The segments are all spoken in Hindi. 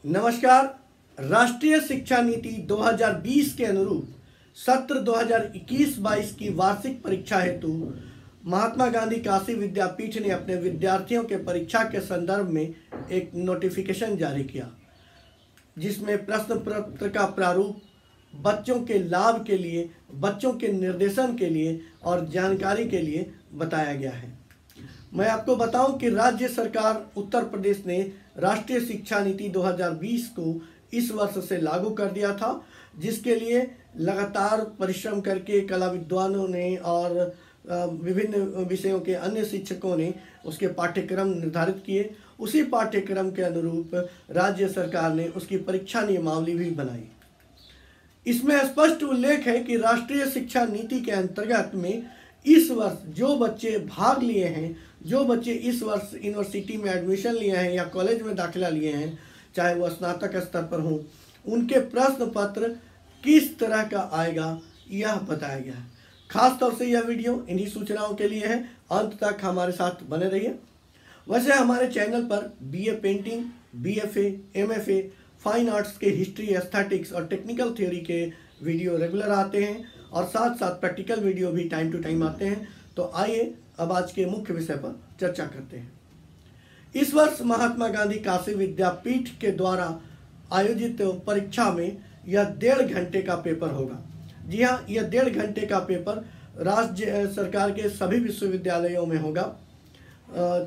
नमस्कार। राष्ट्रीय शिक्षा नीति 2020 के अनुरूप सत्र 2021-22 की वार्षिक परीक्षा हेतु महात्मा गांधी काशी विद्यापीठ ने अपने विद्यार्थियों के परीक्षा के संदर्भ में एक नोटिफिकेशन जारी किया, जिसमें प्रश्न पत्र का प्रारूप बच्चों के लाभ के लिए, बच्चों के निर्देशन के लिए और जानकारी के लिए बताया गया है। मैं आपको बताऊं कि राज्य सरकार उत्तर प्रदेश ने राष्ट्रीय शिक्षा नीति 2020 को इस वर्ष से लागू कर दिया था, जिसके लिए लगातार परिश्रम करके कला विद्वानों ने और विभिन्न विषयों के अन्य शिक्षकों ने उसके पाठ्यक्रम निर्धारित किए। उसी पाठ्यक्रम के अनुरूप राज्य सरकार ने उसकी परीक्षा नियमावली भी बनाई। इसमें स्पष्ट उल्लेख है कि राष्ट्रीय शिक्षा नीति के अंतर्गत में इस वर्ष जो बच्चे भाग लिए हैं, जो बच्चे इस वर्ष यूनिवर्सिटी में एडमिशन लिए हैं या कॉलेज में दाखिला लिए हैं, चाहे वो स्नातक स्तर पर हों, उनके प्रश्न पत्र किस तरह का आएगा यह बताया गया है। खास तौर से यह वीडियो इन्हीं सूचनाओं के लिए है। अंत तक हमारे साथ बने रहिए। वैसे हमारे चैनल पर BA painting, BFA, MFA, fine arts के हिस्ट्री, एस्थेटिक्स और टेक्निकल थ्योरी के वीडियो रेगुलर आते हैं और साथ साथ प्रैक्टिकल वीडियो भी टाइम टू टाइम आते हैं। तो आइए अब आज के मुख्य विषय पर चर्चा करते हैं। इस वर्ष महात्मा गांधी काशी विद्यापीठ के द्वारा आयोजित परीक्षा में यह 1.5 घंटे का पेपर होगा। जी हाँ, यह 1.5 घंटे का पेपर राज्य सरकार के सभी विश्वविद्यालयों में होगा।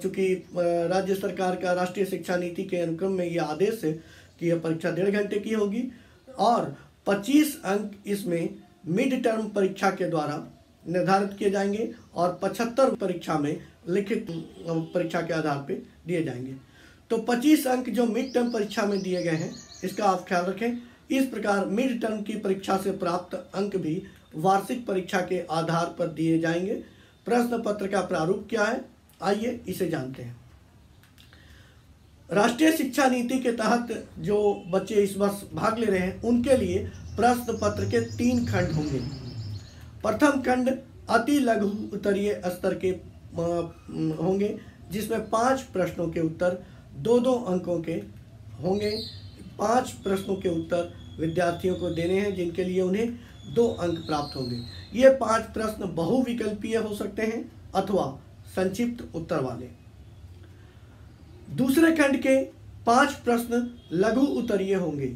चूँकि राज्य सरकार का राष्ट्रीय शिक्षा नीति के अनुक्रम में यह आदेश है कि यह परीक्षा 1.5 घंटे की होगी और 25 अंक इसमें मिड टर्म परीक्षा के द्वारा निर्धारित किए जाएंगे और 75 परीक्षा में लिखित परीक्षा के आधार पर दिए जाएंगे। तो 25 अंक जो मिड टर्म परीक्षा में दिए गए हैं, इसका आप ख्याल रखें। इस प्रकार मिड टर्म की परीक्षा से प्राप्त अंक भी वार्षिक परीक्षा के आधार पर दिए जाएंगे। प्रश्न पत्र का प्रारूप क्या है, आइए इसे जानते हैं। राष्ट्रीय शिक्षा नीति के तहत जो बच्चे इस वर्ष भाग ले रहे हैं, उनके लिए प्रश्न पत्र के 3 खंड होंगे। प्रथम खंड अति लघु उत्तरीय स्तर के होंगे, जिसमें 5 प्रश्नों के उत्तर 2-2 अंकों के होंगे। 5 प्रश्नों के उत्तर विद्यार्थियों को देने हैं, जिनके लिए उन्हें 2 अंक प्राप्त होंगे। ये 5 प्रश्न बहुविकल्पीय हो सकते हैं अथवा संक्षिप्त उत्तर वाले। दूसरे खंड के 5 प्रश्न लघु उत्तरीय होंगे।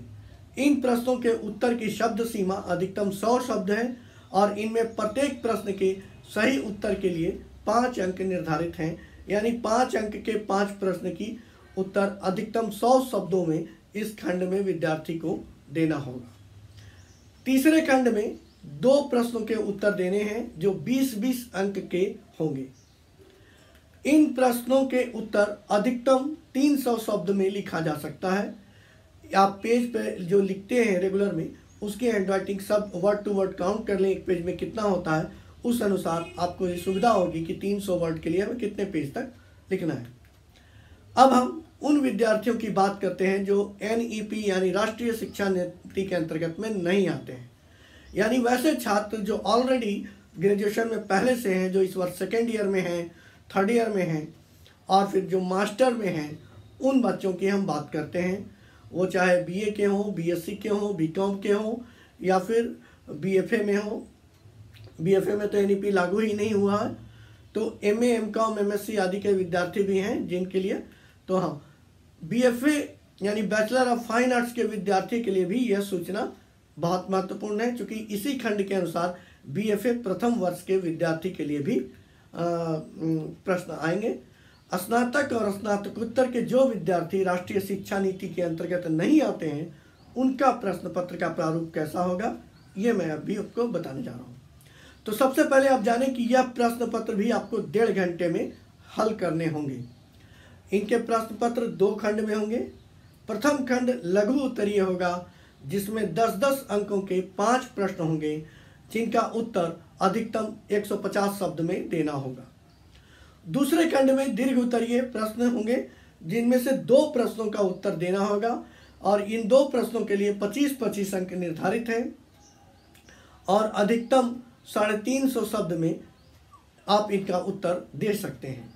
इन प्रश्नों के उत्तर की शब्द सीमा अधिकतम 100 शब्द है और इनमें प्रत्येक प्रश्न के सही उत्तर के लिए 5 अंक निर्धारित हैं। यानी 5 अंक के 5 प्रश्न की उत्तर अधिकतम 100 शब्दों में इस खंड में विद्यार्थी को देना होगा। तीसरे खंड में 2 प्रश्नों के उत्तर देने हैं जो 20-20 अंक के होंगे। इन प्रश्नों के उत्तर अधिकतम 300 शब्द में लिखा जा सकता है। आप पेज पे जो लिखते हैं रेगुलर में, उसकी हैंडराइटिंग सब वर्ड टू वर्ड काउंट कर लें, एक पेज में कितना होता है, उस अनुसार आपको ये सुविधा होगी कि 300 वर्ड के लिए हमें कितने पेज तक लिखना है। अब हम उन विद्यार्थियों की बात करते हैं जो NEP यानी राष्ट्रीय शिक्षा नीति के अंतर्गत में नहीं आते हैं। यानी वैसे छात्र जो ऑलरेडी ग्रेजुएशन में पहले से हैं, जो इस वर्ष सेकेंड ईयर में हैं, थर्ड ईयर में हैं और फिर जो मास्टर में हैं, उन बच्चों की हम बात करते हैं। वो चाहे BA के हों, BSc के हों, BCom के हों या फिर BFA में हों। BFA में तो NEP लागू ही नहीं हुआ है, तो MA, MCom, MSc आदि के विद्यार्थी भी हैं जिनके लिए। तो हाँ, BFA यानी बैचलर ऑफ फाइन आर्ट्स के विद्यार्थी के लिए भी यह सूचना बहुत महत्वपूर्ण है, क्योंकि इसी खंड के अनुसार BFA प्रथम वर्ष के विद्यार्थी के लिए भी प्रश्न आएंगे। स्नातक और स्नातकोत्तर के जो विद्यार्थी राष्ट्रीय शिक्षा नीति के अंतर्गत नहीं आते हैं, उनका प्रश्न पत्र का प्रारूप कैसा होगा, ये मैं अभी आपको बताने जा रहा हूँ। तो सबसे पहले आप जानें कि यह प्रश्न पत्र भी आपको 1.5 घंटे में हल करने होंगे। इनके प्रश्न पत्र 2 खंड में होंगे। प्रथम खंड लघु उत्तरीय होगा, जिसमें 10-10 अंकों के 5 प्रश्न होंगे, जिनका उत्तर अधिकतम 150 शब्द में देना होगा। दूसरे खंड में दीर्घ उत्तरीय प्रश्न होंगे, जिनमें से 2 प्रश्नों का उत्तर देना होगा और इन 2 प्रश्नों के लिए 25-25 अंक निर्धारित हैं और अधिकतम 350 शब्द में आप इनका उत्तर दे सकते हैं।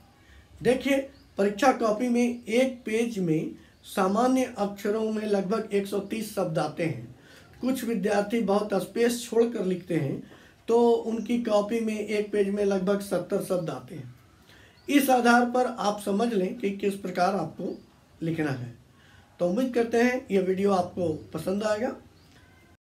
देखिए, परीक्षा कॉपी में एक पेज में सामान्य अक्षरों में लगभग 130 शब्द आते हैं। कुछ विद्यार्थी बहुत स्पेस छोड़कर लिखते हैं तो उनकी कॉपी में एक पेज में लगभग 70 शब्द आते हैं। इस आधार पर आप समझ लें कि किस प्रकार आपको लिखना है। तो उम्मीद करते हैं यह वीडियो आपको पसंद आएगा।